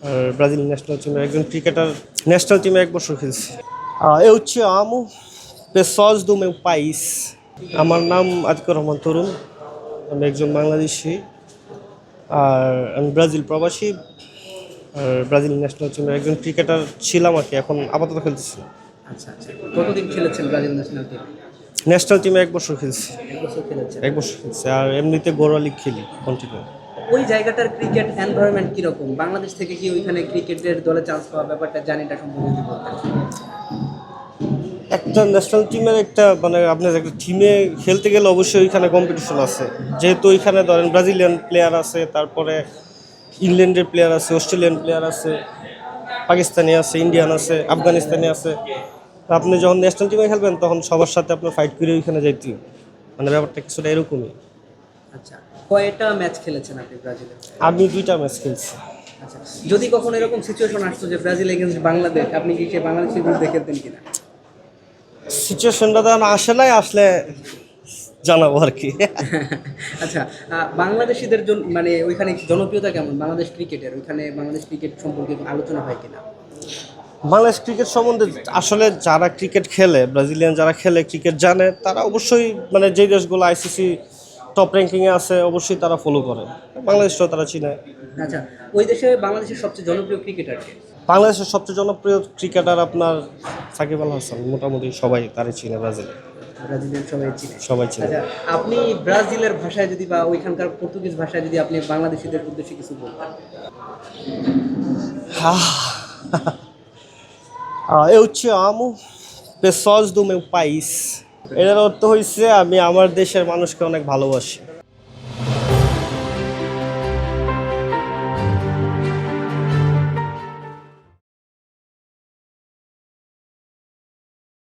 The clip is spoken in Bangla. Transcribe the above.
আর ব্রাজিল ন্যাশনাল টিমের একজন ক্রিকেটার, ন্যাশনাল টিমে 1 বছর খেলছে। Eu te amo, pessoas do meu país. আমার নাম আতিকুর রহমান তরুণ, আমি একজন বাংলাদেশি, আর আমি ব্রাজিল প্রবাসী। আর ব্রাজিল ন্যাশনাল টিমের একজন ক্রিকেটার ছিলাম আর কি, এখন আপাতত খেলতেছি। আচ্ছা আচ্ছা, কতদিন খেলেছেন ব্রাজিল ন্যাশনাল টিমে? ন্যাশনাল টিমে 1 বছর খেলছি। 1 বছর খেলেছেন। 1 বছর খেলছি, আর এমনিতে ঘরোয়া লিগ খেলি কন্টিনিউ। ওই জায়গাটার ক্রিকেট এনভায়রনমেন্ট কিরকম? বাংলাদেশ থেকে কি ওইখানে ক্রিকেটের দলে চান্স পাওয়া ব্যাপারটা জানিটা সম্পর্কে যদি বলতেন। একটা ন্যাশনাল টিমের একটা মানে আপনার একটা টিমে খেলতে গেলে অবশ্যই ওইখানে কম্পিটিশন আছে, যেহেতু ওইখানে ধরেন ব্রাজিলিয়ান প্লেয়ার আছে, তারপরে ইংল্যান্ডের প্লেয়ার আছে, অস্ট্রেলিয়ান প্লেয়ার আছে, পাকিস্তানি আছে, ইন্ডিয়ান আছে, আফগানিস্তানি আছে। তা আপনি যখন ন্যাশনাল টিমে খেলবেন তখন সবার সাথে আপনার ফাইট করে ওইখানে যাইতে হবে। মানে ব্যাপারটা কিছুটা এরকমই। আচ্ছা, কয়টা ম্যাচ খেলেছেন আপনি ব্রাজিলে? আমি 2টা ম্যাচ খেলছি। আচ্ছা, যদি কখনো এরকম সিচুয়েশন আসতো যে ব্রাজিল এগেনস্ট বাংলাদেশ, আপনি কি সে বাংলাদেশের বিরুদ্ধে খেলতেন কিনা? সিচুয়েশনটা তখন আসে নাই, আসলে জানাবো আর কি। আচ্ছা, বাংলাদেশিদের জন্য মানে ওইখানে জনপ্রিয়তা কেমন বাংলাদেশ ক্রিকেটের? ওইখানে বাংলাদেশ ক্রিকেট সম্পর্কে আলোচনা হয় কিনা? বাংলাদেশ ক্রিকেট সম্বন্ধে আসলে যারা ক্রিকেট খেলে, ব্রাজিলিয়ান যারা খেলে, ক্রিকেট জানে, তারা অবশ্যই মানে যেই দেশগুলো আইসিসি টপ র্যাঙ্কিংয়ে আছে অবশ্যই তারা ফলো করে। বাংলাদেশটাও তারা চিনে। আচ্ছা, ওই দেশে বাংলাদেশের সবচেয়ে জনপ্রিয় ক্রিকেটার কে? বাংলাদেশের সবচেয়ে জনপ্রিয় ক্রিকেটার আপনার সাকিব আল হাসান, মোটামুটি সবাই তারই চিনে, ব্রাজিলে ব্রাজিলিয়ান সবাই চিনে। সবাই চিনে। আচ্ছা, আপনি ব্রাজিলের ভাষায় যদি বা ওইখানকার পর্তুগিজ ভাষায় যদি আপনি বাংলাদেশিদের উদ্দেশ্যে কিছু বলতেন। Eu te amo, pessoas do meu país. এটার অর্থ হয়েছে আমি আমার দেশের মানুষকে অনেক ভালোবাসি।